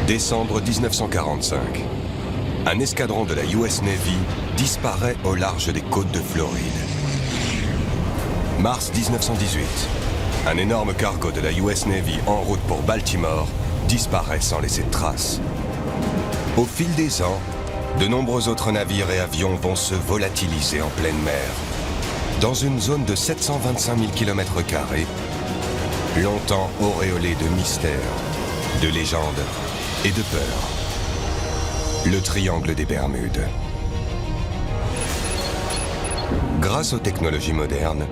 Décembre 1945. Un escadron de la US Navy disparaît au large des côtes de Floride. Mars 1918. Un énorme cargo de la US Navy en route pour Baltimore disparaît sans laisser de traces. Au fil des ans, de nombreux autres navires et avions vont se volatiliser en pleine mer, dans une zone de 725 000 km², longtemps auréolée de mystères, de légendes et de peur. Le triangle des Bermudes. Grâce aux technologies modernes,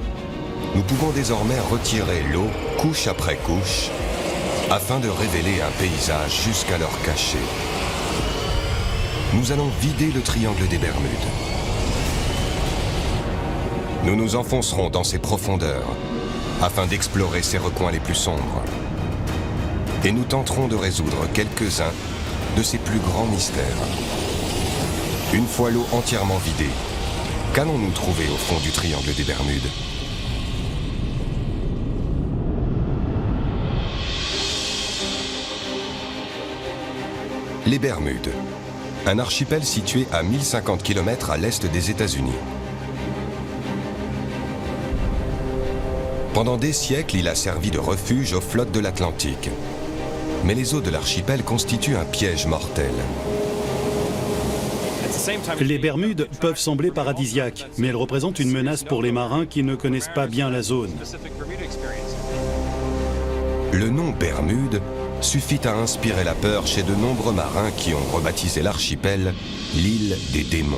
nous pouvons désormais retirer l'eau couche après couche afin de révéler un paysage jusqu'alors caché. Nous allons vider le triangle des Bermudes. Nous nous enfoncerons dans ses profondeurs afin d'explorer ses recoins les plus sombres. Et nous tenterons de résoudre quelques-uns de ses plus grands mystères. Une fois l'eau entièrement vidée, qu'allons-nous trouver au fond du triangle des Bermudes ? Les Bermudes, un archipel situé à 1050 km à l'est des États-Unis. Pendant des siècles, il a servi de refuge aux flottes de l'Atlantique. Mais les eaux de l'archipel constituent un piège mortel. Les Bermudes peuvent sembler paradisiaques, mais elles représentent une menace pour les marins qui ne connaissent pas bien la zone. Le nom Bermude suffit à inspirer la peur chez de nombreux marins qui ont rebaptisé l'archipel l'île des démons.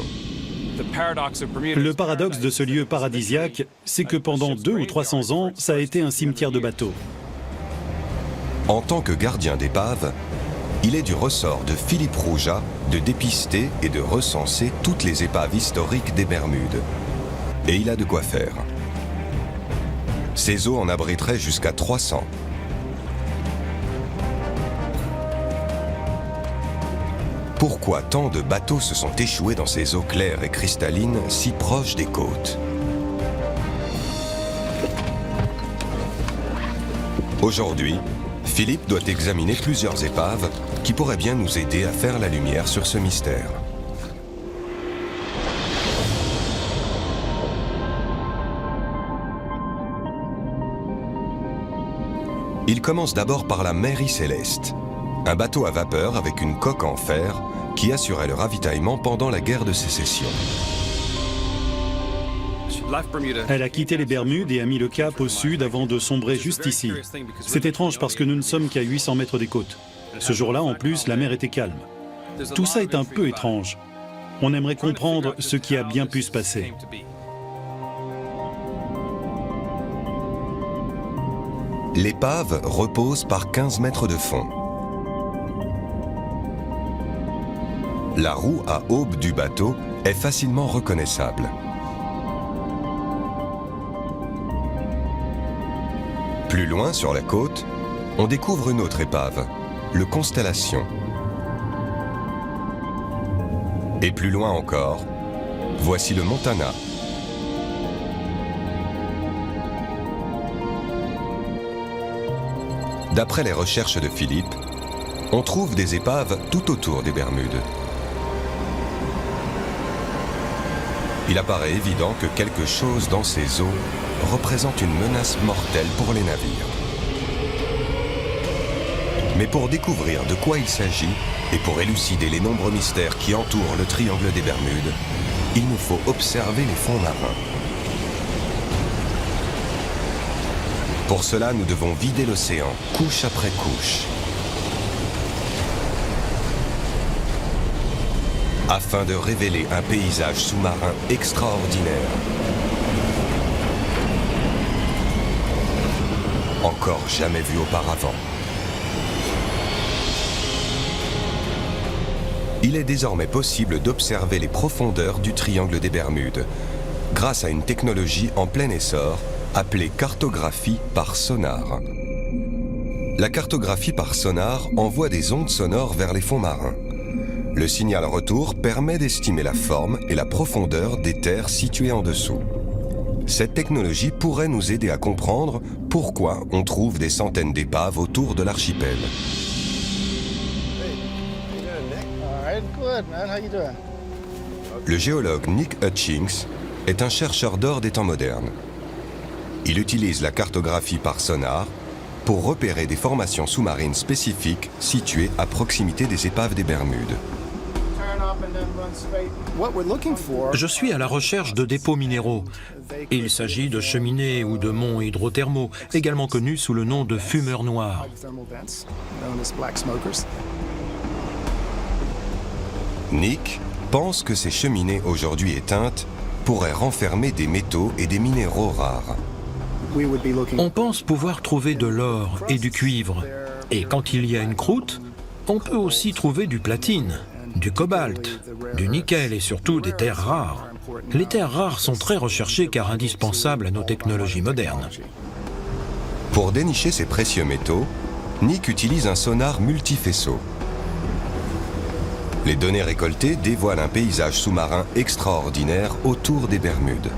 Le paradoxe de ce lieu paradisiaque, c'est que pendant 200 ou 300 ans, ça a été un cimetière de bateaux. En tant que gardien d'épave, il est du ressort de Philippe Rouja de dépister et de recenser toutes les épaves historiques des Bermudes. Et il a de quoi faire. Ces eaux en abriteraient jusqu'à 300. Pourquoi tant de bateaux se sont échoués dans ces eaux claires et cristallines si proches des côtes ? Aujourd'hui, Philippe doit examiner plusieurs épaves qui pourraient bien nous aider à faire la lumière sur ce mystère. Il commence d'abord par la Mary Celeste, un bateau à vapeur avec une coque en fer qui assurait le ravitaillement pendant la guerre de sécession. Elle a quitté les Bermudes et a mis le cap au sud avant de sombrer juste ici. C'est étrange parce que nous ne sommes qu'à 800 mètres des côtes. Ce jour-là, en plus, la mer était calme. Tout ça est un peu étrange. On aimerait comprendre ce qui a bien pu se passer. L'épave repose par 15 mètres de fond. La roue à aube du bateau est facilement reconnaissable. Plus loin, sur la côte, on découvre une autre épave, le Constellation. Et plus loin encore, voici le Montana. D'après les recherches de Philippe, on trouve des épaves tout autour des Bermudes. Il apparaît évident que quelque chose dans ces eaux représente une menace mortelle pour les navires. Mais pour découvrir de quoi il s'agit et pour élucider les nombreux mystères qui entourent le triangle des Bermudes, il nous faut observer les fonds marins. Pour cela, nous devons vider l'océan, couche après couche, afin de révéler un paysage sous-marin extraordinaire. Encore jamais vu auparavant. Il est désormais possible d'observer les profondeurs du triangle des Bermudes grâce à une technologie en plein essor appelée cartographie par sonar. La cartographie par sonar envoie des ondes sonores vers les fonds marins. Le signal retour permet d'estimer la forme et la profondeur des terres situées en dessous. Cette technologie pourrait nous aider à comprendre pourquoi on trouve des centaines d'épaves autour de l'archipel. Le géologue Nick Hutchings est un chercheur d'or des temps modernes. Il utilise la cartographie par sonar pour repérer des formations sous-marines spécifiques situées à proximité des épaves des Bermudes. Je suis à la recherche de dépôts minéraux. Il s'agit de cheminées ou de monts hydrothermaux, également connus sous le nom de fumeurs noirs. Nick pense que ces cheminées aujourd'hui éteintes pourraient renfermer des métaux et des minéraux rares. On pense pouvoir trouver de l'or et du cuivre. Et quand il y a une croûte, on peut aussi trouver du platine, du cobalt, du nickel et surtout des terres rares. Les terres rares sont très recherchées car indispensables à nos technologies modernes. Pour dénicher ces précieux métaux, Nick utilise un sonar multifaisceau. Les données récoltées dévoilent un paysage sous-marin extraordinaire autour des Bermudes,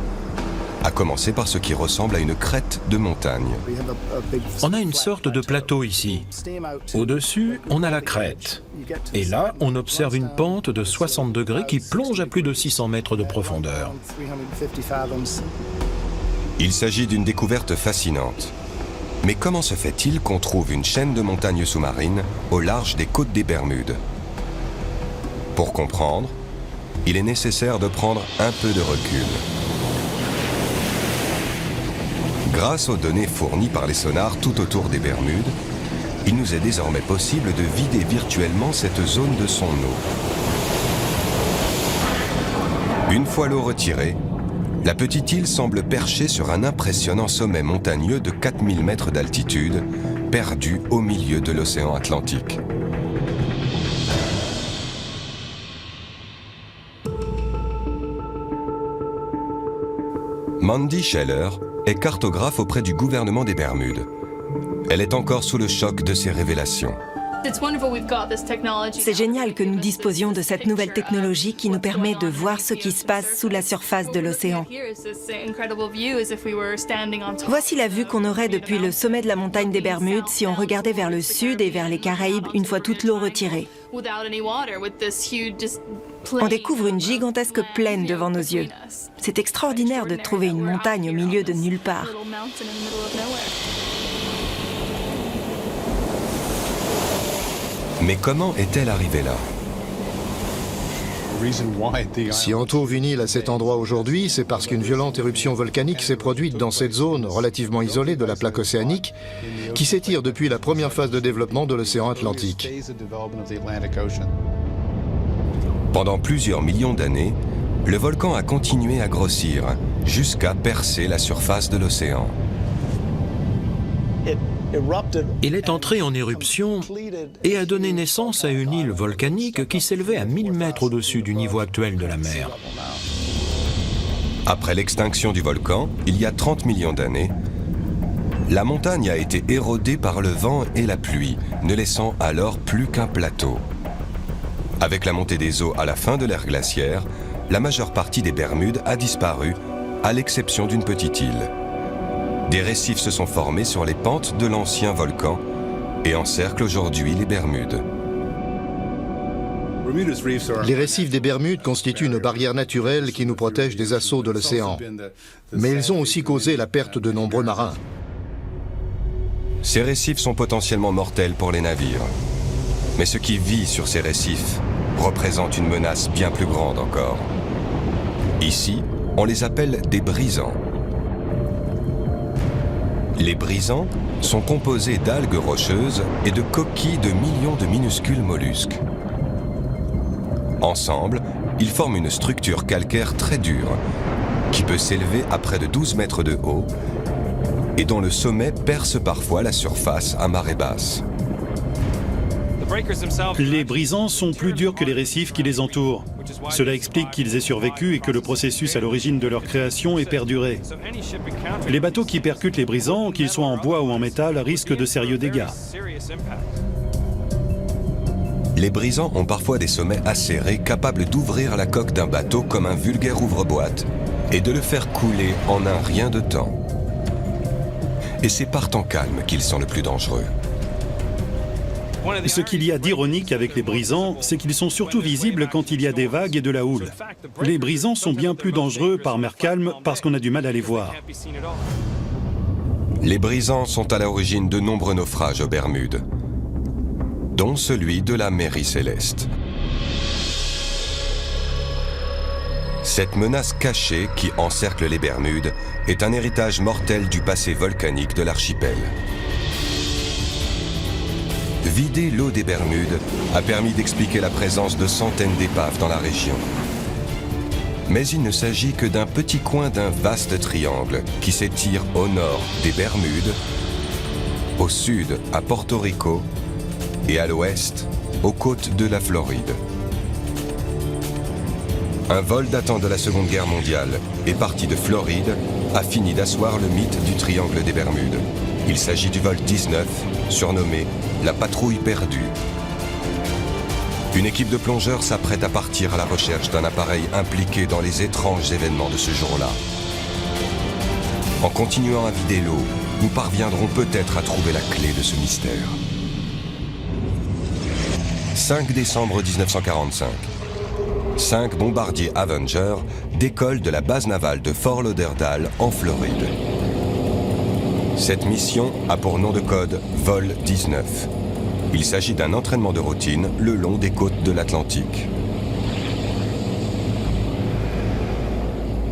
à commencer par ce qui ressemble à une crête de montagne. On a une sorte de plateau ici. Au-dessus, on a la crête. Et là, on observe une pente de 60 degrés qui plonge à plus de 600 mètres de profondeur. Il s'agit d'une découverte fascinante. Mais comment se fait-il qu'on trouve une chaîne de montagnes sous-marines au large des côtes des Bermudes? Pour comprendre, il est nécessaire de prendre un peu de recul. Grâce aux données fournies par les sonars tout autour des Bermudes, il nous est désormais possible de vider virtuellement cette zone de son eau. Une fois l'eau retirée, la petite île semble perchée sur un impressionnant sommet montagneux de 4000 mètres d'altitude, perdu au milieu de l'océan Atlantique. Mandy Scheller est cartographe auprès du gouvernement des Bermudes. Elle est encore sous le choc de ces révélations. C'est génial que nous disposions de cette nouvelle technologie qui nous permet de voir ce qui se passe sous la surface de l'océan. Voici la vue qu'on aurait depuis le sommet de la montagne des Bermudes si on regardait vers le sud et vers les Caraïbes une fois toute l'eau retirée. On découvre une gigantesque plaine devant nos yeux. C'est extraordinaire de trouver une montagne au milieu de nulle part. Mais comment est-elle arrivée là? Si on trouve une île à cet endroit aujourd'hui, c'est parce qu'une violente éruption volcanique s'est produite dans cette zone relativement isolée de la plaque océanique qui s'étire depuis la première phase de développement de l'océan Atlantique. Pendant plusieurs millions d'années, le volcan a continué à grossir jusqu'à percer la surface de l'océan. Il est entré en éruption et a donné naissance à une île volcanique qui s'élevait à 1000 mètres au-dessus du niveau actuel de la mer. Après l'extinction du volcan, il y a 30 millions d'années, la montagne a été érodée par le vent et la pluie, ne laissant alors plus qu'un plateau. Avec la montée des eaux à la fin de l'ère glaciaire, la majeure partie des Bermudes a disparu, à l'exception d'une petite île. Des récifs se sont formés sur les pentes de l'ancien volcan et encerclent aujourd'hui les Bermudes. Les récifs des Bermudes constituent une barrière naturelle qui nous protège des assauts de l'océan. Mais ils ont aussi causé la perte de nombreux marins. Ces récifs sont potentiellement mortels pour les navires. Mais ce qui vit sur ces récifs représente une menace bien plus grande encore. Ici, on les appelle des brisants. Les brisants sont composés d'algues rocheuses et de coquilles de millions de minuscules mollusques. Ensemble, ils forment une structure calcaire très dure qui peut s'élever à près de 12 mètres de haut et dont le sommet perce parfois la surface à marée basse. Les brisants sont plus durs que les récifs qui les entourent. Cela explique qu'ils aient survécu et que le processus à l'origine de leur création ait perduré. Les bateaux qui percutent les brisants, qu'ils soient en bois ou en métal, risquent de sérieux dégâts. Les brisants ont parfois des sommets acérés capables d'ouvrir la coque d'un bateau comme un vulgaire ouvre-boîte et de le faire couler en un rien de temps. Et c'est par temps calme qu'ils sont le plus dangereux. Ce qu'il y a d'ironique avec les brisants, c'est qu'ils sont surtout visibles quand il y a des vagues et de la houle. Les brisants sont bien plus dangereux par mer calme parce qu'on a du mal à les voir. Les brisants sont à l'origine de nombreux naufrages aux Bermudes, dont celui de la Mary Céleste. Cette menace cachée qui encercle les Bermudes est un héritage mortel du passé volcanique de l'archipel. Vider l'eau des Bermudes a permis d'expliquer la présence de centaines d'épaves dans la région. Mais il ne s'agit que d'un petit coin d'un vaste triangle qui s'étire au nord des Bermudes, au sud à Porto Rico et à l'ouest aux côtes de la Floride. Un vol datant de la Seconde Guerre mondiale et parti de Floride a fini d'asseoir le mythe du triangle des Bermudes. Il s'agit du vol 19, surnommé la patrouille perdue. Une équipe de plongeurs s'apprête à partir à la recherche d'un appareil impliqué dans les étranges événements de ce jour-là. En continuant à vider l'eau, nous parviendrons peut-être à trouver la clé de ce mystère. 5 décembre 1945. 5 bombardiers Avenger décollent de la base navale de Fort Lauderdale en Floride. Cette mission a pour nom de code Vol 19. Il s'agit d'un entraînement de routine le long des côtes de l'Atlantique.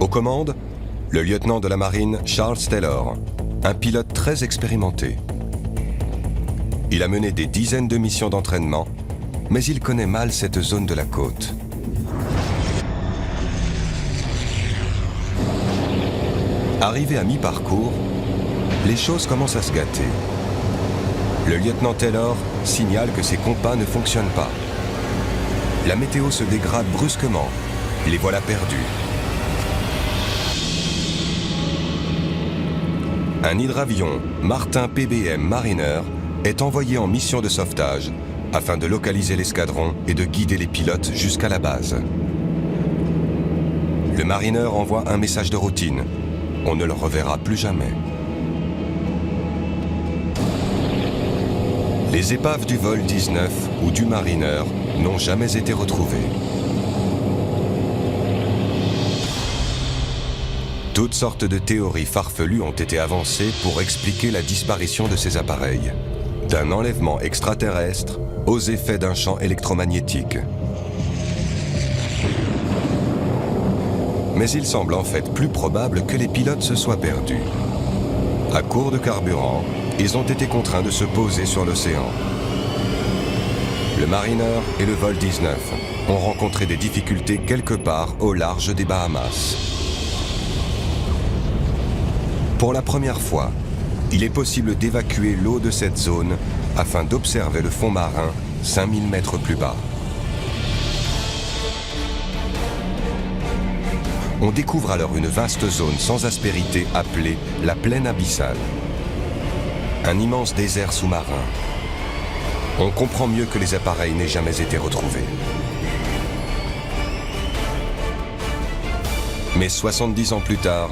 Aux commandes, le lieutenant de la marine Charles Taylor, un pilote très expérimenté. Il a mené des dizaines de missions d'entraînement, mais il connaît mal cette zone de la côte. Arrivé à mi-parcours, les choses commencent à se gâter. Le lieutenant Taylor signale que ses compas ne fonctionnent pas. La météo se dégrade brusquement. Les voilà perdus. Un hydravion Martin PBM Mariner est envoyé en mission de sauvetage afin de localiser l'escadron et de guider les pilotes jusqu'à la base. Le Mariner envoie un message de routine. On ne le reverra plus jamais. Les épaves du vol 19 ou du Mariner n'ont jamais été retrouvées. Toutes sortes de théories farfelues ont été avancées pour expliquer la disparition de ces appareils. D'un enlèvement extraterrestre aux effets d'un champ électromagnétique. Mais il semble en fait plus probable que les pilotes se soient perdus. À court de carburant, ils ont été contraints de se poser sur l'océan. Le Mariner et le vol 19 ont rencontré des difficultés quelque part au large des Bahamas. Pour la première fois, il est possible d'évacuer l'eau de cette zone afin d'observer le fond marin 5000 mètres plus bas. On découvre alors une vaste zone sans aspérité appelée la plaine abyssale. Un immense désert sous-marin. On comprend mieux que les appareils n'aient jamais été retrouvés. Mais 70 ans plus tard,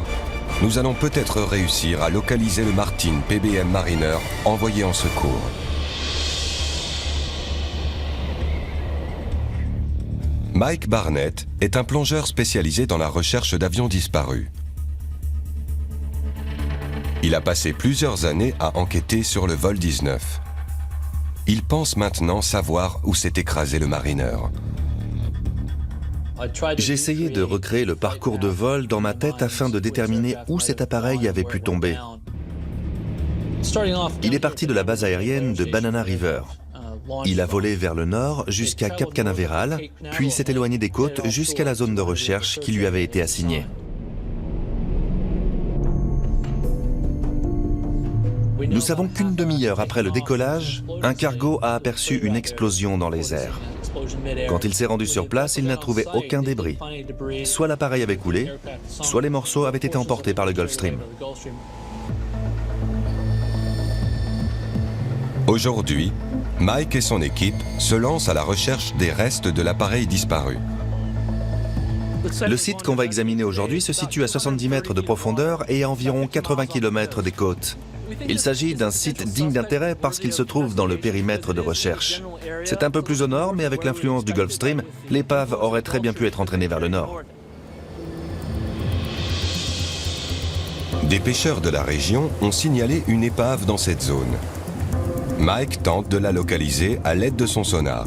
nous allons peut-être réussir à localiser le Martin PBM Mariner envoyé en secours. Mike Barnett est un plongeur spécialisé dans la recherche d'avions disparus. Il a passé plusieurs années à enquêter sur le vol 19. Il pense maintenant savoir où s'est écrasé le Mariner. J'ai essayé de recréer le parcours de vol dans ma tête afin de déterminer où cet appareil avait pu tomber. Il est parti de la base aérienne de Banana River. Il a volé vers le nord jusqu'à Cap Canaveral, puis s'est éloigné des côtes jusqu'à la zone de recherche qui lui avait été assignée. Nous savons qu'une demi-heure après le décollage, un cargo a aperçu une explosion dans les airs. Quand il s'est rendu sur place, il n'a trouvé aucun débris. Soit l'appareil avait coulé, soit les morceaux avaient été emportés par le Gulfstream. Aujourd'hui, Mike et son équipe se lancent à la recherche des restes de l'appareil disparu. Le site qu'on va examiner aujourd'hui se situe à 70 mètres de profondeur et à environ 80 km des côtes. Il s'agit d'un site digne d'intérêt parce qu'il se trouve dans le périmètre de recherche. C'est un peu plus au nord, mais avec l'influence du Gulf Stream, l'épave aurait très bien pu être entraînée vers le nord. Des pêcheurs de la région ont signalé une épave dans cette zone. Mike tente de la localiser à l'aide de son sonar.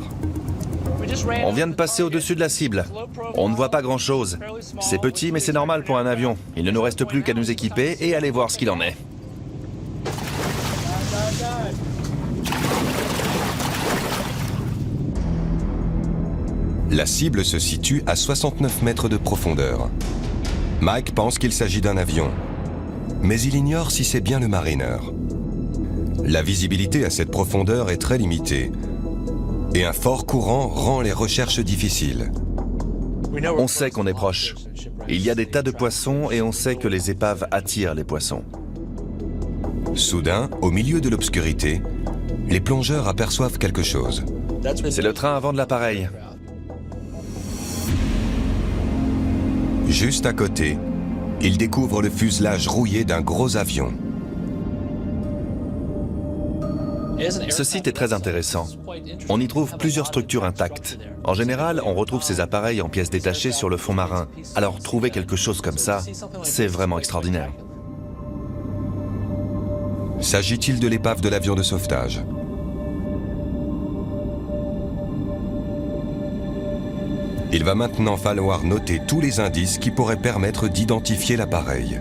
On vient de passer au-dessus de la cible. On ne voit pas grand-chose. C'est petit, mais c'est normal pour un avion. Il ne nous reste plus qu'à nous équiper et aller voir ce qu'il en est. La cible se situe à 69 mètres de profondeur. Mike pense qu'il s'agit d'un avion, mais il ignore si c'est bien le Mariner. La visibilité à cette profondeur est très limitée, et un fort courant rend les recherches difficiles. On sait qu'on est proche. Il y a des tas de poissons et on sait que les épaves attirent les poissons. Soudain, au milieu de l'obscurité, les plongeurs aperçoivent quelque chose. C'est le train avant de l'appareil. Juste à côté, ils découvrent le fuselage rouillé d'un gros avion. Ce site est très intéressant. On y trouve plusieurs structures intactes. En général, on retrouve ces appareils en pièces détachées sur le fond marin. Alors trouver quelque chose comme ça, c'est vraiment extraordinaire. S'agit-il de l'épave de l'avion de sauvetage? Il va maintenant falloir noter tous les indices qui pourraient permettre d'identifier l'appareil.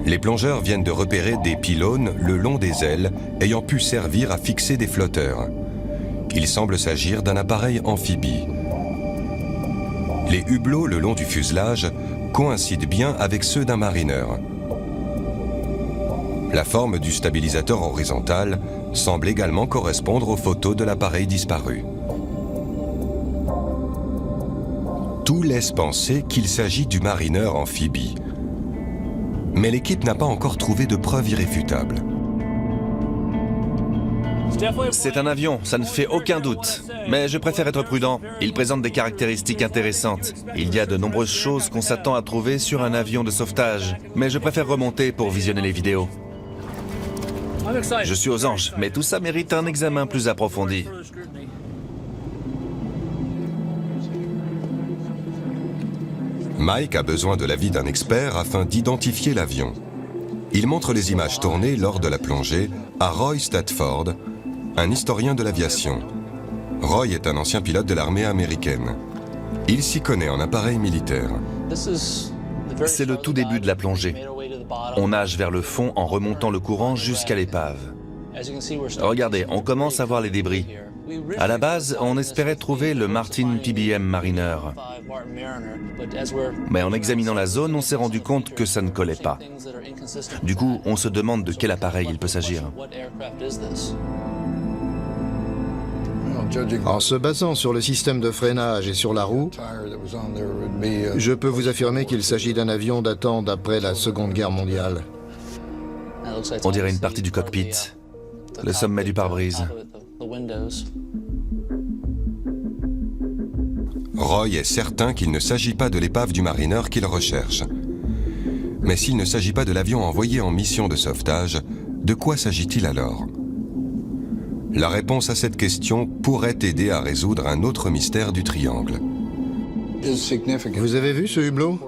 Les plongeurs viennent de repérer des pylônes le long des ailes ayant pu servir à fixer des flotteurs. Il semble s'agir d'un appareil amphibie. Les hublots le long du fuselage coïncident bien avec ceux d'un Mariner. La forme du stabilisateur horizontal semble également correspondre aux photos de l'appareil disparu. Tout laisse penser qu'il s'agit du Mariner amphibie. Mais l'équipe n'a pas encore trouvé de preuves irréfutables. C'est un avion, ça ne fait aucun doute. Mais je préfère être prudent. Il présente des caractéristiques intéressantes. Il y a de nombreuses choses qu'on s'attend à trouver sur un avion de sauvetage. Mais je préfère remonter pour visionner les vidéos. Je suis aux anges, mais tout ça mérite un examen plus approfondi. Mike a besoin de l'avis d'un expert afin d'identifier l'avion. Il montre les images tournées lors de la plongée à Roy Stafford, un historien de l'aviation. Roy est un ancien pilote de l'armée américaine. Il s'y connaît en appareil militaire. C'est le tout début de la plongée. On nage vers le fond en remontant le courant jusqu'à l'épave. Regardez, on commence à voir les débris. À la base, on espérait trouver le Martin PBM Mariner. Mais en examinant la zone, on s'est rendu compte que ça ne collait pas. Du coup, on se demande de quel appareil il peut s'agir. En se basant sur le système de freinage et sur la roue, je peux vous affirmer qu'il s'agit d'un avion datant d'après la Seconde Guerre mondiale. On dirait une partie du cockpit, le sommet du pare-brise. Roy est certain qu'il ne s'agit pas de l'épave du Mariner qu'il recherche. Mais s'il ne s'agit pas de l'avion envoyé en mission de sauvetage, de quoi s'agit-il alors? La réponse à cette question pourrait aider à résoudre un autre mystère du triangle. Vous avez vu ce hublot?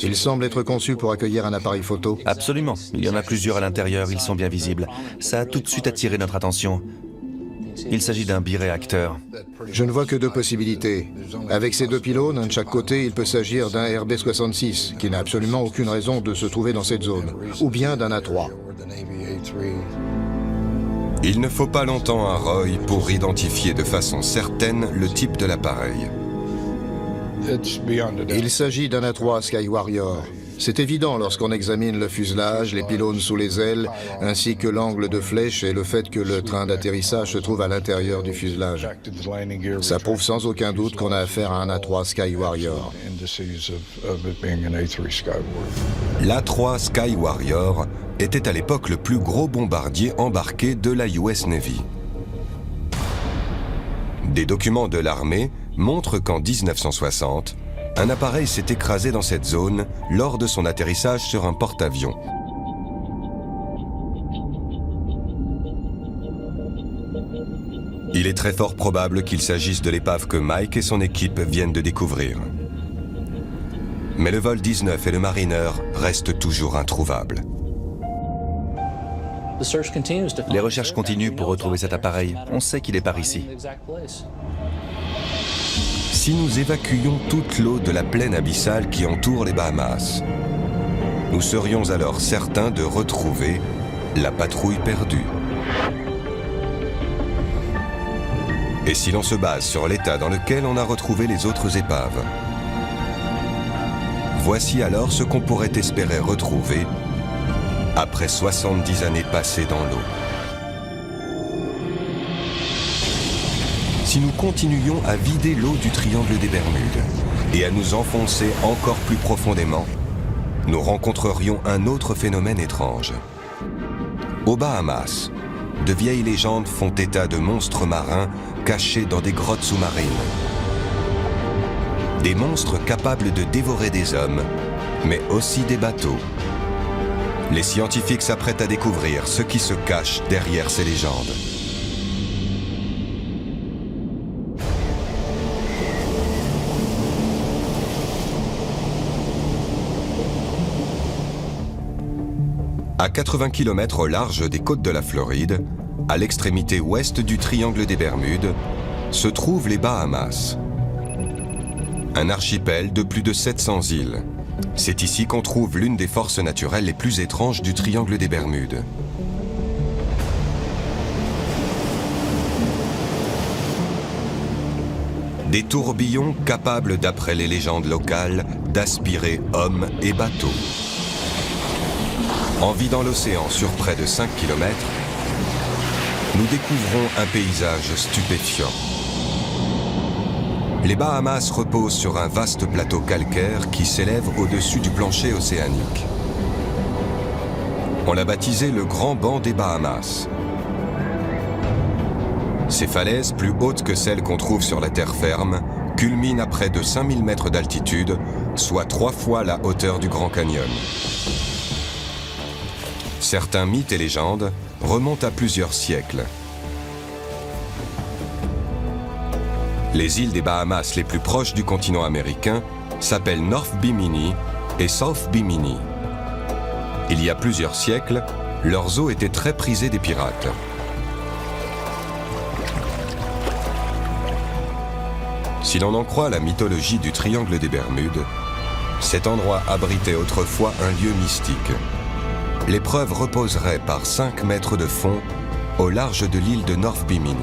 Il semble être conçu pour accueillir un appareil photo. Absolument. Il y en a plusieurs à l'intérieur, ils sont bien visibles. Ça a tout de suite attiré notre attention. Il s'agit d'un biréacteur. Je ne vois que deux possibilités. Avec ces deux pylônes, un de chaque côté, il peut s'agir d'un RB-66, qui n'a absolument aucune raison de se trouver dans cette zone, ou bien d'un A3. Il ne faut pas longtemps à Roy pour identifier de façon certaine le type de l'appareil. Il s'agit d'un A3 Skywarrior. C'est évident lorsqu'on examine le fuselage, les pylônes sous les ailes, ainsi que l'angle de flèche et le fait que le train d'atterrissage se trouve à l'intérieur du fuselage. Ça prouve sans aucun doute qu'on a affaire à un A3 Skywarrior. L'A3 Skywarrior était à l'époque le plus gros bombardier embarqué de la US Navy. Des documents de l'armée montrent qu'en 1960, un appareil s'est écrasé dans cette zone lors de son atterrissage sur un porte-avions. Il est très fort probable qu'il s'agisse de l'épave que Mike et son équipe viennent de découvrir. Mais le vol 19 et le Mariner restent toujours introuvables. Les recherches continuent pour retrouver cet appareil. On sait qu'il est par ici. Si nous évacuions toute l'eau de la plaine abyssale qui entoure les Bahamas, nous serions alors certains de retrouver la patrouille perdue. Et si l'on se base sur l'état dans lequel on a retrouvé les autres épaves, voici alors ce qu'on pourrait espérer retrouver après 70 années passées dans l'eau. Si nous continuions à vider l'eau du triangle des Bermudes et à nous enfoncer encore plus profondément, nous rencontrerions un autre phénomène étrange. Aux Bahamas, de vieilles légendes font état de monstres marins cachés dans des grottes sous-marines. Des monstres capables de dévorer des hommes, mais aussi des bateaux. Les scientifiques s'apprêtent à découvrir ce qui se cache derrière ces légendes. À 80 km au large des côtes de la Floride, à l'extrémité ouest du triangle des Bermudes, se trouvent les Bahamas. Un archipel de plus de 700 îles. C'est ici qu'on trouve l'une des forces naturelles les plus étranges du triangle des Bermudes. Des tourbillons capables, d'après les légendes locales, d'aspirer hommes et bateaux. En vidant l'océan sur près de 5 km, nous découvrons un paysage stupéfiant. Les Bahamas reposent sur un vaste plateau calcaire qui s'élève au-dessus du plancher océanique. On l'a baptisé le Grand Banc des Bahamas. Ces falaises, plus hautes que celles qu'on trouve sur la terre ferme, culminent à près de 5000 mètres d'altitude, soit 3 fois la hauteur du Grand Canyon. Certains mythes et légendes remontent à plusieurs siècles. Les îles des Bahamas les plus proches du continent américain s'appellent North Bimini et South Bimini. Il y a plusieurs siècles, leurs eaux étaient très prisées des pirates. Si l'on en croit la mythologie du triangle des Bermudes, cet endroit abritait autrefois un lieu mystique. L'épreuve reposerait par 5 mètres de fond au large de l'île de North Bimini.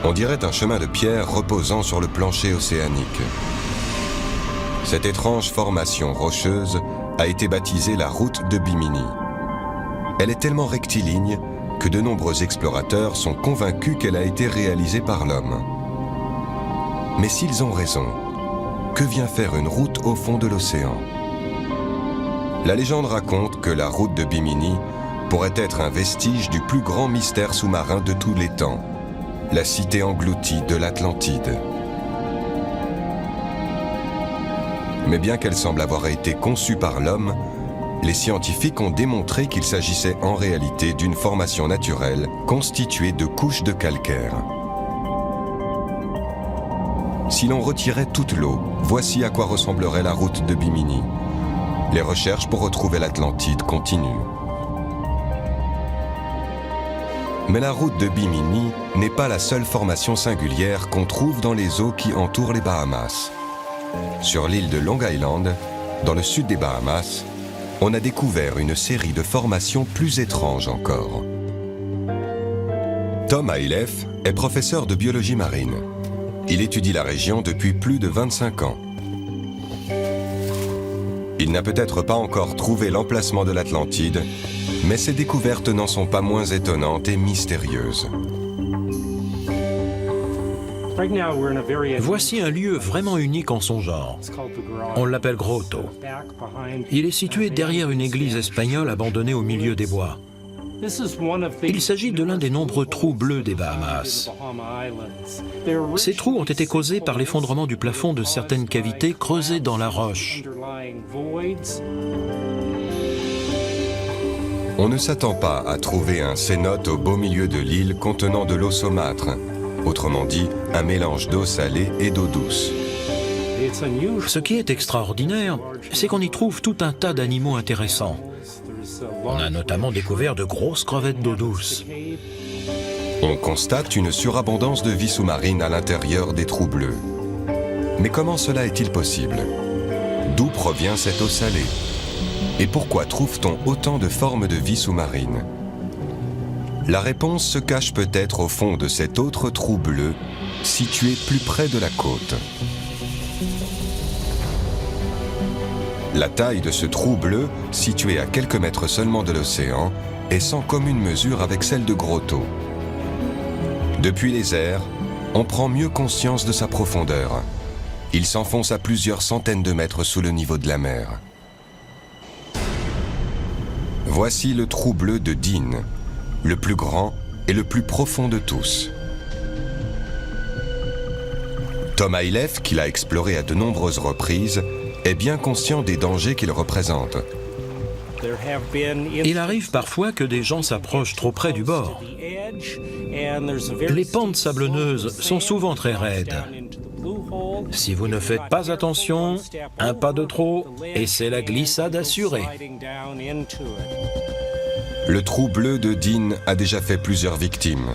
On dirait un chemin de pierre reposant sur le plancher océanique. Cette étrange formation rocheuse a été baptisée la route de Bimini. Elle est tellement rectiligne que de nombreux explorateurs sont convaincus qu'elle a été réalisée par l'homme. Mais s'ils ont raison, que vient faire une route au fond de l'océan ? La légende raconte que la route de Bimini pourrait être un vestige du plus grand mystère sous-marin de tous les temps, la cité engloutie de l'Atlantide. Mais bien qu'elle semble avoir été conçue par l'homme, les scientifiques ont démontré qu'il s'agissait en réalité d'une formation naturelle constituée de couches de calcaire. Si l'on retirait toute l'eau, voici à quoi ressemblerait la route de Bimini. Les recherches pour retrouver l'Atlantide continuent. Mais la route de Bimini n'est pas la seule formation singulière qu'on trouve dans les eaux qui entourent les Bahamas. Sur l'île de Long Island, dans le sud des Bahamas, on a découvert une série de formations plus étranges encore. Tom Ailef est professeur de biologie marine. Il étudie la région depuis plus de 25 ans. Il n'a peut-être pas encore trouvé l'emplacement de l'Atlantide, mais ses découvertes n'en sont pas moins étonnantes et mystérieuses. Voici un lieu vraiment unique en son genre. On l'appelle Grotto. Il est situé derrière une église espagnole abandonnée au milieu des bois. Il s'agit de l'un des nombreux trous bleus des Bahamas. Ces trous ont été causés par l'effondrement du plafond de certaines cavités creusées dans la roche. On ne s'attend pas à trouver un cénote au beau milieu de l'île contenant de l'eau saumâtre, autrement dit, un mélange d'eau salée et d'eau douce. Ce qui est extraordinaire, c'est qu'on y trouve tout un tas d'animaux intéressants. On a notamment découvert de grosses crevettes d'eau douce. On constate une surabondance de vie sous-marine à l'intérieur des trous bleus. Mais comment cela est-il possible? D'où provient cette eau salée? Et pourquoi trouve-t-on autant de formes de vie sous-marine? La réponse se cache peut-être au fond de cet autre trou bleu, situé plus près de la côte. La taille de ce trou bleu, situé à quelques mètres seulement de l'océan, est sans commune mesure avec celle de Grotto. Depuis les airs, on prend mieux conscience de sa profondeur. Il s'enfonce à plusieurs centaines de mètres sous le niveau de la mer. Voici le trou bleu de Dean, le plus grand et le plus profond de tous. Tom Aylef, qui l'a exploré à de nombreuses reprises, est bien conscient des dangers qu'il représente. Il arrive parfois que des gens s'approchent trop près du bord. Les pentes sablonneuses sont souvent très raides. Si vous ne faites pas attention, un pas de trop et c'est la glissade assurée. Le trou bleu de Dean a déjà fait plusieurs victimes.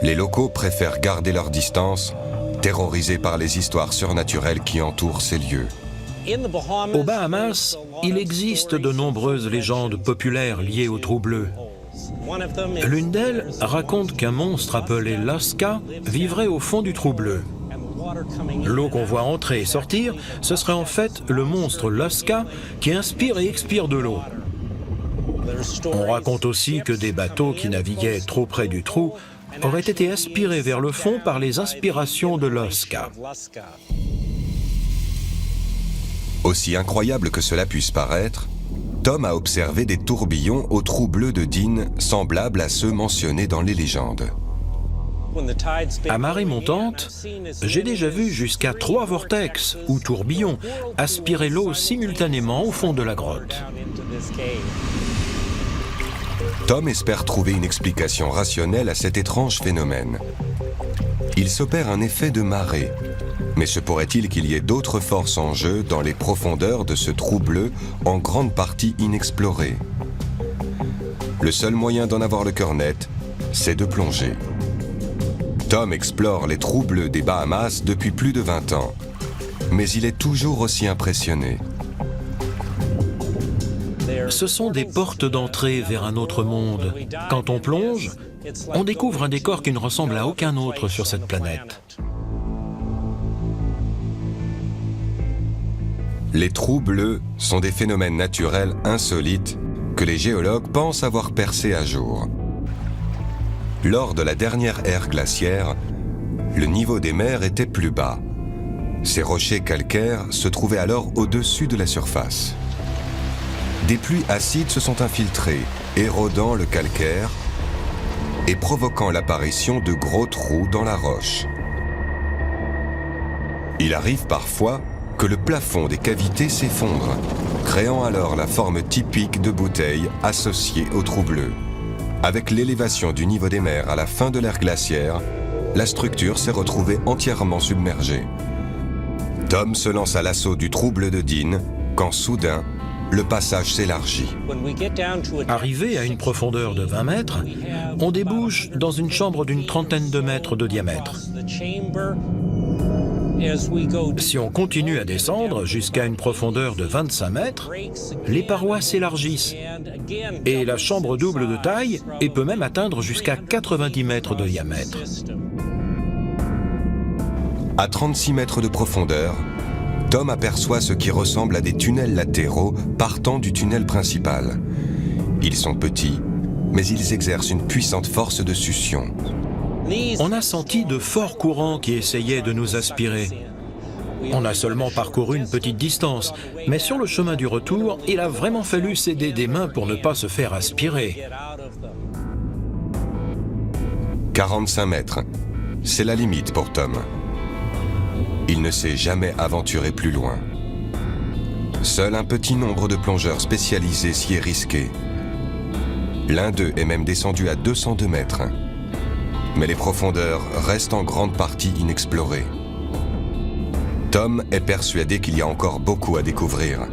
Les locaux préfèrent garder leur distance, terrorisés par les histoires surnaturelles qui entourent ces lieux. Aux Bahamas, il existe de nombreuses légendes populaires liées au trou bleu. L'une d'elles raconte qu'un monstre appelé Lasca vivrait au fond du trou bleu. L'eau qu'on voit entrer et sortir, ce serait en fait le monstre Lasca qui inspire et expire de l'eau. On raconte aussi que des bateaux qui naviguaient trop près du trou auraient été aspirés vers le fond par les inspirations de Lasca. Aussi incroyable que cela puisse paraître, Tom a observé des tourbillons au trou bleu de Dean semblables à ceux mentionnés dans les légendes. À marée montante, j'ai déjà vu jusqu'à 3 vortex ou tourbillons aspirer l'eau simultanément au fond de la grotte. Tom espère trouver une explication rationnelle à cet étrange phénomène. Il s'opère un effet de marée. Mais se pourrait-il qu'il y ait d'autres forces en jeu dans les profondeurs de ce trou bleu en grande partie inexploré? Le seul moyen d'en avoir le cœur net, c'est de plonger. Tom explore les trous bleus des Bahamas depuis plus de 20 ans, mais il est toujours aussi impressionné. Ce sont des portes d'entrée vers un autre monde. Quand on plonge, on découvre un décor qui ne ressemble à aucun autre sur cette planète. Les trous bleus sont des phénomènes naturels insolites que les géologues pensent avoir percés à jour. Lors de la dernière ère glaciaire, le niveau des mers était plus bas. Ces rochers calcaires se trouvaient alors au-dessus de la surface. Des pluies acides se sont infiltrées, érodant le calcaire et provoquant l'apparition de gros trous dans la roche. Il arrive parfois que le plafond des cavités s'effondre, créant alors la forme typique de bouteilles associée au trou bleu. Avec l'élévation du niveau des mers à la fin de l'ère glaciaire, la structure s'est retrouvée entièrement submergée. Tom se lance à l'assaut du trou bleu de Dean quand soudain, le passage s'élargit. Arrivé à une profondeur de 20 mètres, on débouche dans une chambre d'une trentaine de mètres de diamètre. Si on continue à descendre jusqu'à une profondeur de 25 mètres, les parois s'élargissent et la chambre double de taille et peut même atteindre jusqu'à 90 mètres de diamètre. À 36 mètres de profondeur, Tom aperçoit ce qui ressemble à des tunnels latéraux partant du tunnel principal. Ils sont petits, mais ils exercent une puissante force de succion. On a senti de forts courants qui essayaient de nous aspirer. On a seulement parcouru une petite distance, mais sur le chemin du retour, il a vraiment fallu s'aider des mains pour ne pas se faire aspirer. 45 mètres, c'est la limite pour Tom. Il ne s'est jamais aventuré plus loin. Seul un petit nombre de plongeurs spécialisés s'y est risqué. L'un d'eux est même descendu à 202 mètres. Mais les profondeurs restent en grande partie inexplorées. Tom est persuadé qu'il y a encore beaucoup à découvrir.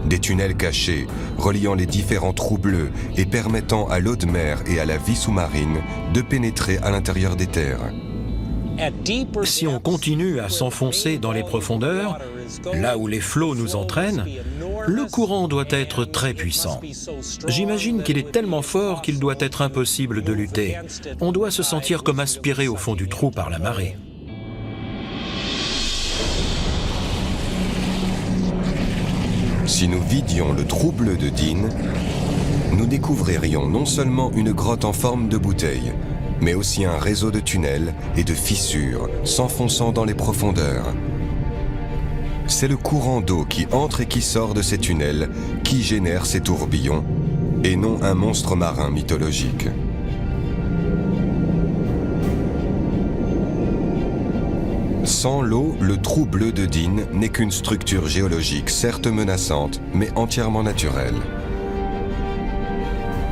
Des tunnels cachés, reliant les différents trous bleus et permettant à l'eau de mer et à la vie sous-marine de pénétrer à l'intérieur des terres. Si on continue à s'enfoncer dans les profondeurs, là où les flots nous entraînent, le courant doit être très puissant. J'imagine qu'il est tellement fort qu'il doit être impossible de lutter. On doit se sentir comme aspiré au fond du trou par la marée. Si nous vidions le trou bleu de Dean, nous découvririons non seulement une grotte en forme de bouteille, mais aussi un réseau de tunnels et de fissures s'enfonçant dans les profondeurs. C'est le courant d'eau qui entre et qui sort de ces tunnels qui génère ces tourbillons, et non un monstre marin mythologique. Sans l'eau, le trou bleu de Dean n'est qu'une structure géologique certes menaçante, mais entièrement naturelle.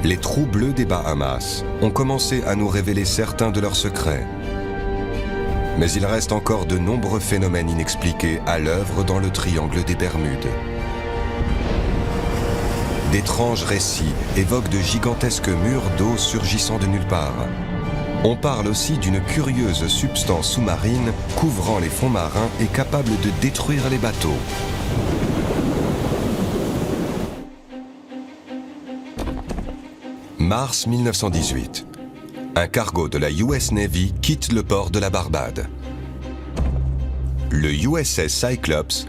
Les trous bleus des Bahamas ont commencé à nous révéler certains de leurs secrets. Mais il reste encore de nombreux phénomènes inexpliqués à l'œuvre dans le triangle des Bermudes. D'étranges récits évoquent de gigantesques murs d'eau surgissant de nulle part. On parle aussi d'une curieuse substance sous-marine couvrant les fonds marins et capable de détruire les bateaux. Mars 1918. Un cargo de la US Navy quitte le port de la Barbade. Le USS Cyclops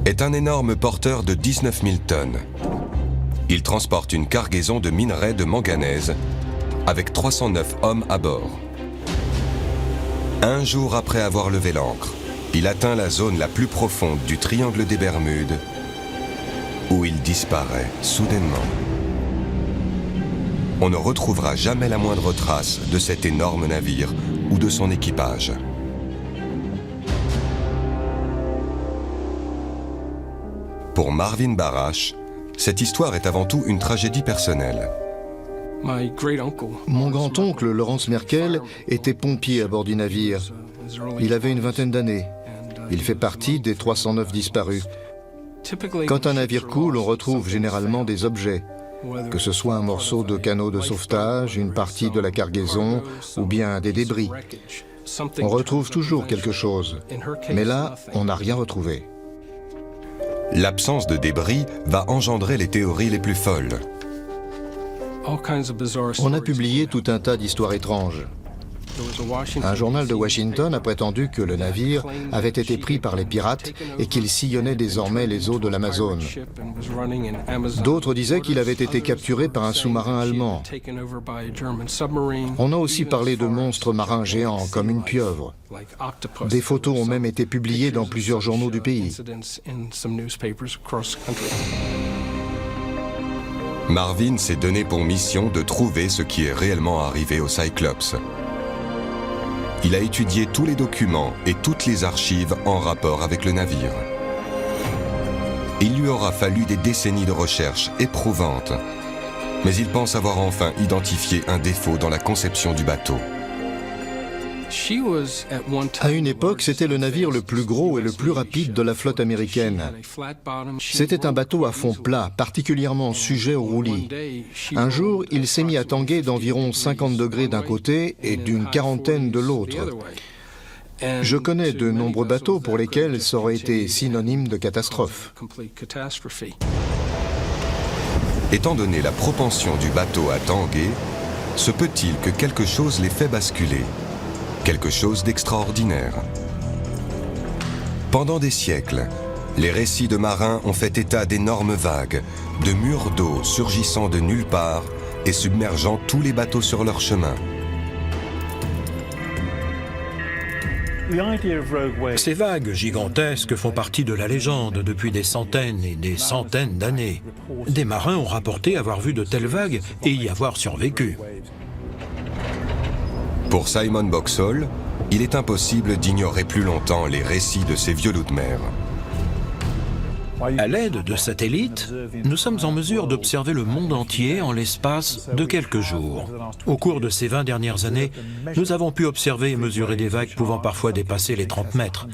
est un énorme porteur de 19 000 tonnes. Il transporte une cargaison de minerais de manganèse avec 309 hommes à bord. Un jour après avoir levé l'ancre, il atteint la zone la plus profonde du triangle des Bermudes, où il disparaît soudainement. On ne retrouvera jamais la moindre trace de cet énorme navire ou de son équipage. Pour Marvin Barash, cette histoire est avant tout une tragédie personnelle. Mon grand-oncle, Lawrence Merkel, était pompier à bord du navire. Il avait une vingtaine d'années. Il fait partie des 309 disparus. Quand un navire coule, on retrouve généralement des objets, que ce soit un morceau de canot de sauvetage, une partie de la cargaison ou bien des débris. On retrouve toujours quelque chose, mais là, on n'a rien retrouvé. L'absence de débris va engendrer les théories les plus folles. On a publié tout un tas d'histoires étranges. Un journal de Washington a prétendu que le navire avait été pris par les pirates et qu'il sillonnait désormais les eaux de l'Amazone. D'autres disaient qu'il avait été capturé par un sous-marin allemand. On a aussi parlé de monstres marins géants comme une pieuvre. Des photos ont même été publiées dans plusieurs journaux du pays. Marvin s'est donné pour mission de trouver ce qui est réellement arrivé au Cyclops. Il a étudié tous les documents et toutes les archives en rapport avec le navire. Il lui aura fallu des décennies de recherches éprouvantes, mais il pense avoir enfin identifié un défaut dans la conception du bateau. À une époque, c'était le navire le plus gros et le plus rapide de la flotte américaine. C'était un bateau à fond plat, particulièrement sujet aux roulis. Un jour, il s'est mis à tanguer d'environ 50 degrés d'un côté et d'une quarantaine de l'autre. Je connais de nombreux bateaux pour lesquels ça aurait été synonyme de catastrophe. Étant donné la propension du bateau à tanguer, se peut-il que quelque chose l'ait fait basculer ? Quelque chose d'extraordinaire. Pendant des siècles, les récits de marins ont fait état d'énormes vagues, de murs d'eau surgissant de nulle part et submergeant tous les bateaux sur leur chemin. Ces vagues gigantesques font partie de la légende depuis des centaines et des centaines d'années. Des marins ont rapporté avoir vu de telles vagues et y avoir survécu. Pour Simon Boxall, il est impossible d'ignorer plus longtemps les récits de ces vieux loups de mer. À l'aide de satellites, nous sommes en mesure d'observer le monde entier en l'espace de quelques jours. Au cours de ces 20 dernières années, nous avons pu observer et mesurer des vagues pouvant parfois dépasser les 30 mètres.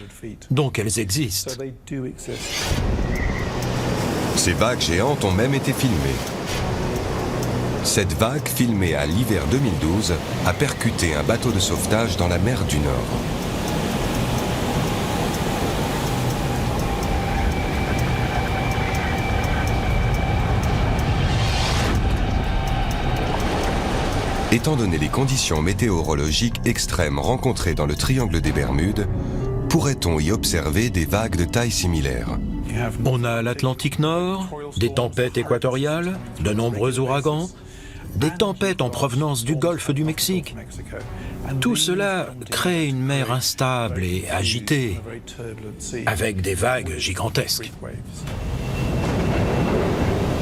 Donc elles existent. Ces vagues géantes ont même été filmées. Cette vague, filmée à l'hiver 2012, a percuté un bateau de sauvetage dans la mer du Nord. Étant donné les conditions météorologiques extrêmes rencontrées dans le triangle des Bermudes, pourrait-on y observer des vagues de taille similaire? On a l'Atlantique Nord, des tempêtes équatoriales, de nombreux ouragans, des tempêtes en provenance du golfe du Mexique. Tout cela crée une mer instable et agitée, avec des vagues gigantesques.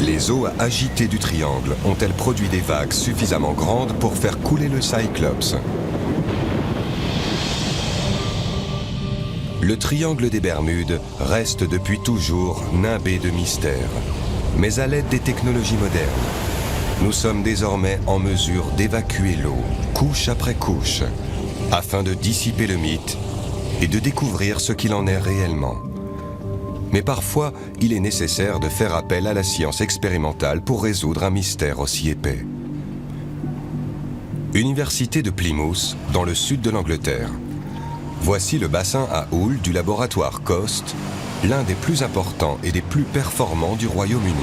Les eaux agitées du triangle ont-elles produit des vagues suffisamment grandes pour faire couler le Cyclops? Le triangle des Bermudes reste depuis toujours nimbé de mystères. Mais à l'aide des technologies modernes, nous sommes désormais en mesure d'évacuer l'eau, couche après couche, afin de dissiper le mythe et de découvrir ce qu'il en est réellement. Mais parfois, il est nécessaire de faire appel à la science expérimentale pour résoudre un mystère aussi épais. Université de Plymouth, dans le sud de l'Angleterre. Voici le bassin à houle du laboratoire COST, l'un des plus importants et des plus performants du Royaume-Uni.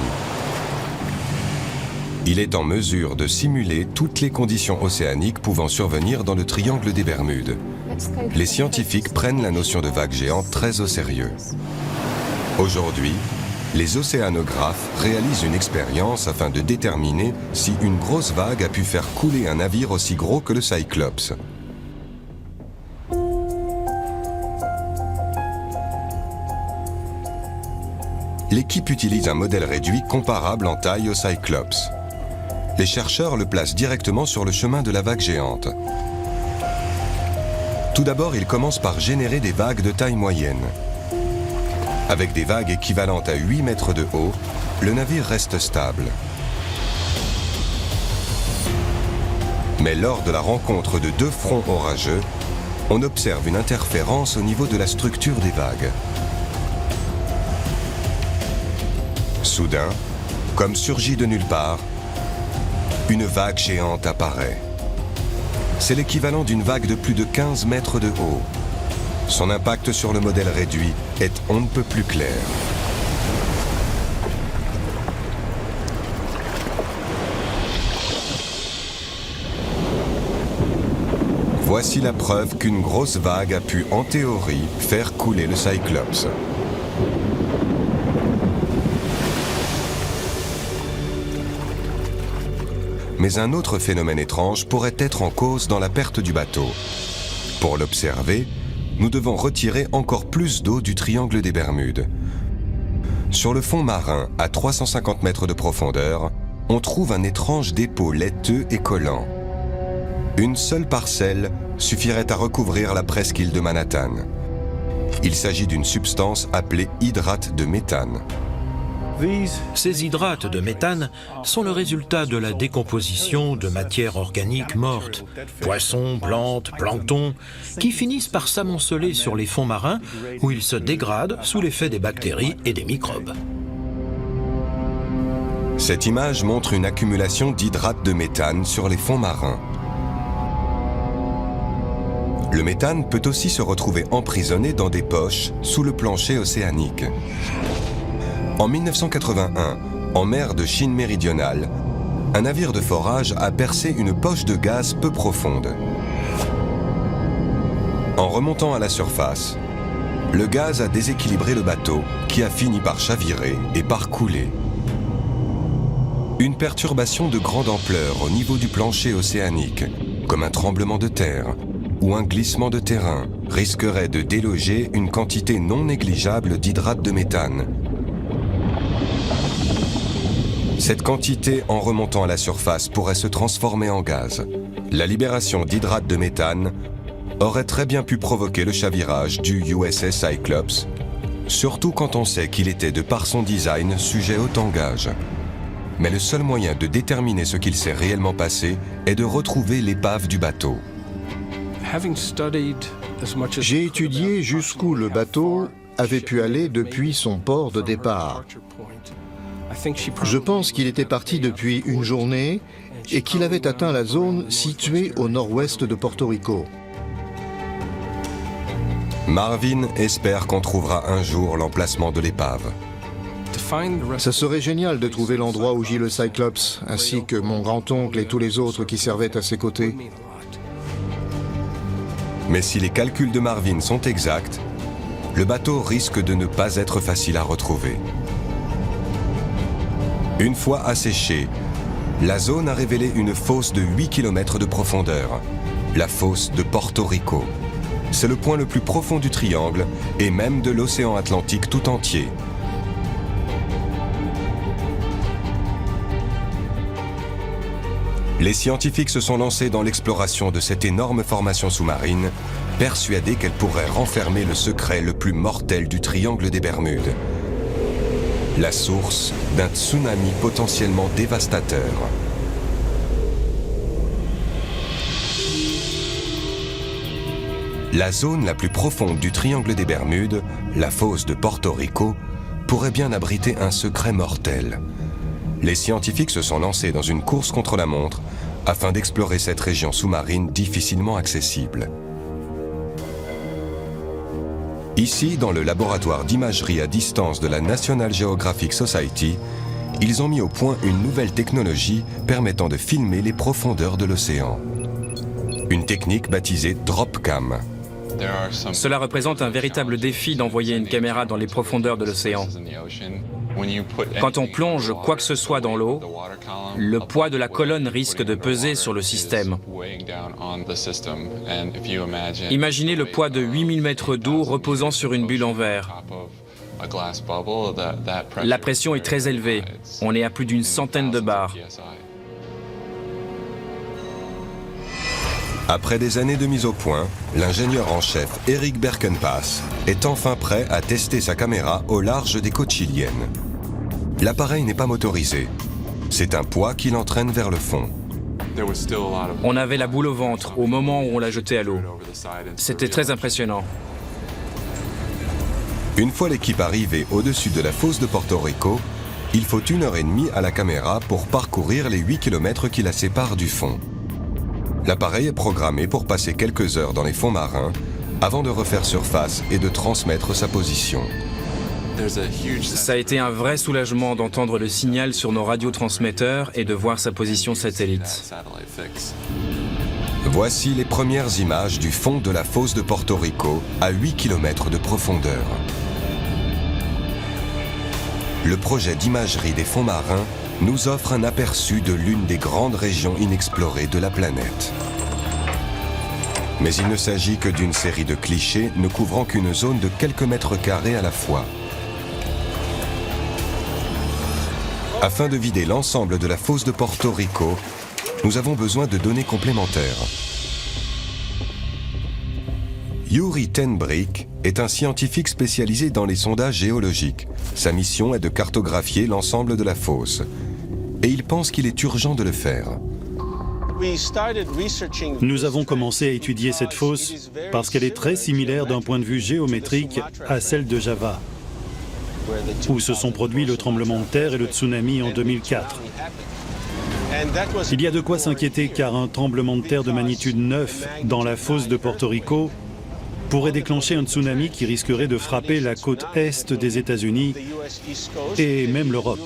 Il est en mesure de simuler toutes les conditions océaniques pouvant survenir dans le triangle des Bermudes. Les scientifiques prennent la notion de vague géante très au sérieux. Aujourd'hui, les océanographes réalisent une expérience afin de déterminer si une grosse vague a pu faire couler un navire aussi gros que le Cyclops. L'équipe utilise un modèle réduit comparable en taille au Cyclops. Les chercheurs le placent directement sur le chemin de la vague géante. Tout d'abord, ils commencent par générer des vagues de taille moyenne. Avec des vagues équivalentes à 8 mètres de haut, le navire reste stable. Mais lors de la rencontre de deux fronts orageux, on observe une interférence au niveau de la structure des vagues. Soudain, comme surgie de nulle part, une vague géante apparaît. C'est l'équivalent d'une vague de plus de 15 mètres de haut. Son impact sur le modèle réduit est on ne peut plus clair. Voici la preuve qu'une grosse vague a pu, en théorie, faire couler le Cyclops. Mais un autre phénomène étrange pourrait être en cause dans la perte du bateau. Pour l'observer, nous devons retirer encore plus d'eau du triangle des Bermudes. Sur le fond marin, à 350 mètres de profondeur, on trouve un étrange dépôt laiteux et collant. Une seule parcelle suffirait à recouvrir la presqu'île de Manhattan. Il s'agit d'une substance appelée hydrate de méthane. Ces hydrates de méthane sont le résultat de la décomposition de matières organiques mortes, poissons, plantes, plancton, qui finissent par s'amonceler sur les fonds marins où ils se dégradent sous l'effet des bactéries et des microbes. Cette image montre une accumulation d'hydrates de méthane sur les fonds marins. Le méthane peut aussi se retrouver emprisonné dans des poches sous le plancher océanique. En 1981, en mer de Chine méridionale, un navire de forage a percé une poche de gaz peu profonde. En remontant à la surface, le gaz a déséquilibré le bateau qui a fini par chavirer et par couler. Une perturbation de grande ampleur au niveau du plancher océanique, comme un tremblement de terre ou un glissement de terrain, risquerait de déloger une quantité non négligeable d'hydrate de méthane. Cette quantité, en remontant à la surface, pourrait se transformer en gaz. La libération d'hydrate de méthane aurait très bien pu provoquer le chavirage du USS Cyclops surtout quand on sait qu'il était, de par son design, sujet au tangage. Mais le seul moyen de déterminer ce qu'il s'est réellement passé est de retrouver l'épave du bateau. J'ai étudié jusqu'où le bateau avait pu aller depuis son port de départ. Je pense qu'il était parti depuis une journée et qu'il avait atteint la zone située au nord-ouest de Porto Rico. Marvin espère qu'on trouvera un jour l'emplacement de l'épave. Ça serait génial de trouver l'endroit où gît le Cyclops, ainsi que mon grand-oncle et tous les autres qui servaient à ses côtés. Mais si les calculs de Marvin sont exacts, le bateau risque de ne pas être facile à retrouver. Une fois asséchée, la zone a révélé une fosse de 8 km de profondeur, la fosse de Porto Rico. C'est le point le plus profond du triangle et même de l'océan Atlantique tout entier. Les scientifiques se sont lancés dans l'exploration de cette énorme formation sous-marine, persuadés qu'elle pourrait renfermer le secret le plus mortel du triangle des Bermudes, la source d'un tsunami potentiellement dévastateur. La zone la plus profonde du triangle des Bermudes, la fosse de Porto Rico, pourrait bien abriter un secret mortel. Les scientifiques se sont lancés dans une course contre la montre afin d'explorer cette région sous-marine difficilement accessible. Ici, dans le laboratoire d'imagerie à distance de la National Geographic Society, ils ont mis au point une nouvelle technologie permettant de filmer les profondeurs de l'océan. Une technique baptisée DropCam. Cela représente un véritable défi d'envoyer une caméra dans les profondeurs de l'océan. Quand on plonge quoi que ce soit dans l'eau, le poids de la colonne risque de peser sur le système. Imaginez le poids de 8000 mètres d'eau reposant sur une bulle en verre. La pression est très élevée, on est à plus d'une centaine de bars. Après des années de mise au point, l'ingénieur en chef Eric Berkenpass est enfin prêt à tester sa caméra au large des côtes chiliennes. L'appareil n'est pas motorisé. C'est un poids qui l'entraîne vers le fond. On avait la boule au ventre au moment où on l'a jeté à l'eau. C'était très impressionnant. Une fois l'équipe arrivée au-dessus de la fosse de Porto Rico, il faut 1h30 à la caméra pour parcourir les 8 km qui la séparent du fond. L'appareil est programmé pour passer quelques heures dans les fonds marins avant de refaire surface et de transmettre sa position. Ça a été un vrai soulagement d'entendre le signal sur nos radiotransmetteurs et de voir sa position satellite. Voici les premières images du fond de la fosse de Porto Rico à 8 km de profondeur. Le projet d'imagerie des fonds marins nous offre un aperçu de l'une des grandes régions inexplorées de la planète. Mais il ne s'agit que d'une série de clichés ne couvrant qu'une zone de quelques mètres carrés à la fois. Afin de vider l'ensemble de la fosse de Porto Rico, nous avons besoin de données complémentaires. Yuri Tenbrink est un scientifique spécialisé dans les sondages géologiques. Sa mission est de cartographier l'ensemble de la fosse. Et il pense qu'il est urgent de le faire. Nous avons commencé à étudier cette fosse parce qu'elle est très similaire d'un point de vue géométrique à celle de Java, où se sont produits le tremblement de terre et le tsunami en 2004. Il y a de quoi s'inquiéter car un tremblement de terre de magnitude 9 dans la fosse de Porto Rico pourrait déclencher un tsunami qui risquerait de frapper la côte est des États-Unis et même l'Europe.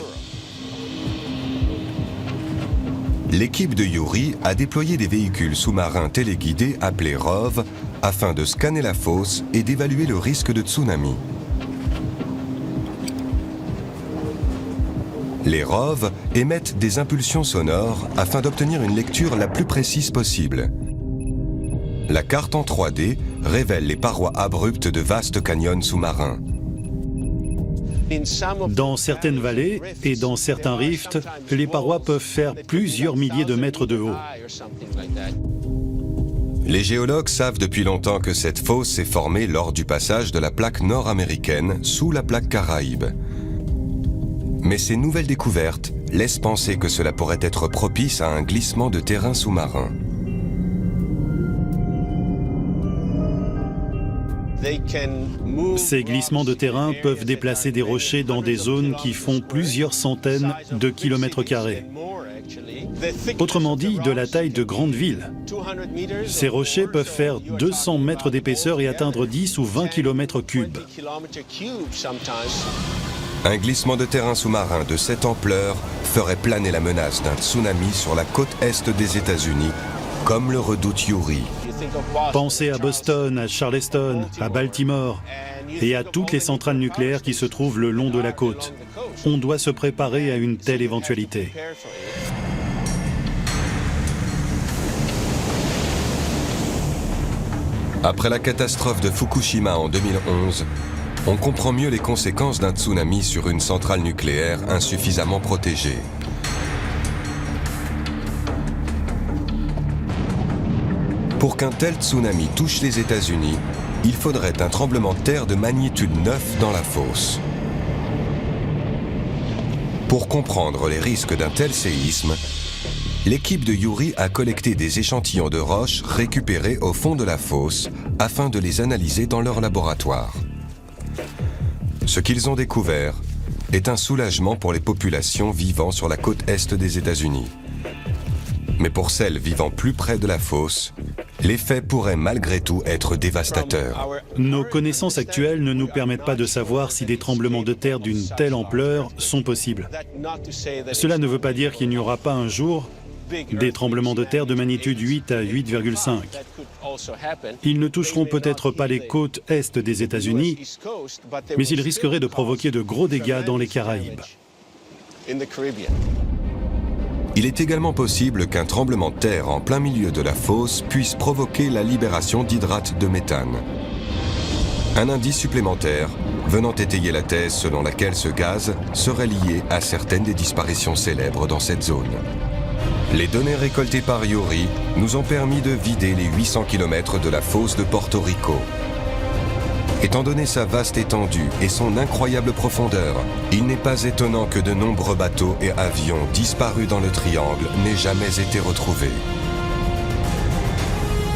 L'équipe de Yuri a déployé des véhicules sous-marins téléguidés appelés ROV afin de scanner la fosse et d'évaluer le risque de tsunami. Les ROV émettent des impulsions sonores afin d'obtenir une lecture la plus précise possible. La carte en 3D révèle les parois abruptes de vastes canyons sous-marins. Dans certaines vallées et dans certains rifts, les parois peuvent faire plusieurs milliers de mètres de haut. Les géologues savent depuis longtemps que cette fosse s'est formée lors du passage de la plaque nord-américaine sous la plaque Caraïbe. Mais ces nouvelles découvertes laissent penser que cela pourrait être propice à un glissement de terrain sous-marin. Ces glissements de terrain peuvent déplacer des rochers dans des zones qui font plusieurs centaines de kilomètres carrés. Autrement dit, de la taille de grandes villes. Ces rochers peuvent faire 200 mètres d'épaisseur et atteindre 10 ou 20 kilomètres cubes. Un glissement de terrain sous-marin de cette ampleur ferait planer la menace d'un tsunami sur la côte est des États-Unis, comme le redoute Yuri. Pensez à Boston, à Charleston, à Baltimore et à toutes les centrales nucléaires qui se trouvent le long de la côte. On doit se préparer à une telle éventualité. Après la catastrophe de Fukushima en 2011, on comprend mieux les conséquences d'un tsunami sur une centrale nucléaire insuffisamment protégée. Pour qu'un tel tsunami touche les États-Unis, il faudrait un tremblement de terre de magnitude 9 dans la fosse. Pour comprendre les risques d'un tel séisme, l'équipe de Yuri a collecté des échantillons de roches récupérés au fond de la fosse afin de les analyser dans leur laboratoire. Ce qu'ils ont découvert est un soulagement pour les populations vivant sur la côte est des États-Unis. Mais pour celles vivant plus près de la fosse, l'effet pourrait malgré tout être dévastateur. Nos connaissances actuelles ne nous permettent pas de savoir si des tremblements de terre d'une telle ampleur sont possibles. Cela ne veut pas dire qu'il n'y aura pas un jour des tremblements de terre de magnitude 8 à 8,5. Ils ne toucheront peut-être pas les côtes est des États-Unis, mais ils risqueraient de provoquer de gros dégâts dans les Caraïbes. Il est également possible qu'un tremblement de terre en plein milieu de la fosse puisse provoquer la libération d'hydrate de méthane. Un indice supplémentaire venant étayer la thèse selon laquelle ce gaz serait lié à certaines des disparitions célèbres dans cette zone. Les données récoltées par Yuri nous ont permis de vider les 800 km de la fosse de Porto Rico. Étant donné sa vaste étendue et son incroyable profondeur, il n'est pas étonnant que de nombreux bateaux et avions disparus dans le triangle n'aient jamais été retrouvés.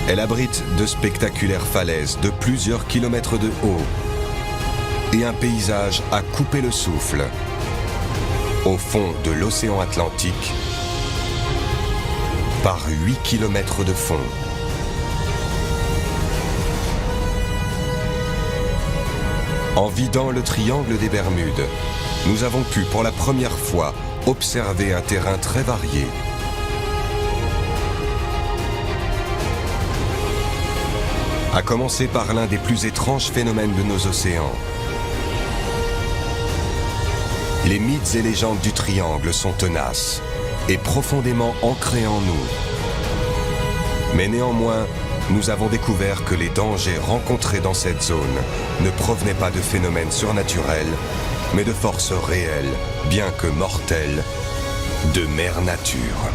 Elle abrite de spectaculaires falaises de plusieurs kilomètres de haut et un paysage à couper le souffle. Au fond de l'océan Atlantique, par 8 kilomètres de fond. En vidant le triangle des Bermudes, nous avons pu pour la première fois observer un terrain très varié. À commencer par l'un des plus étranges phénomènes de nos océans. Les mythes et légendes du triangle sont tenaces et profondément ancrés en nous. Mais néanmoins, nous avons découvert que les dangers rencontrés dans cette zone ne provenaient pas de phénomènes surnaturels, mais de forces réelles, bien que mortelles, de mère nature.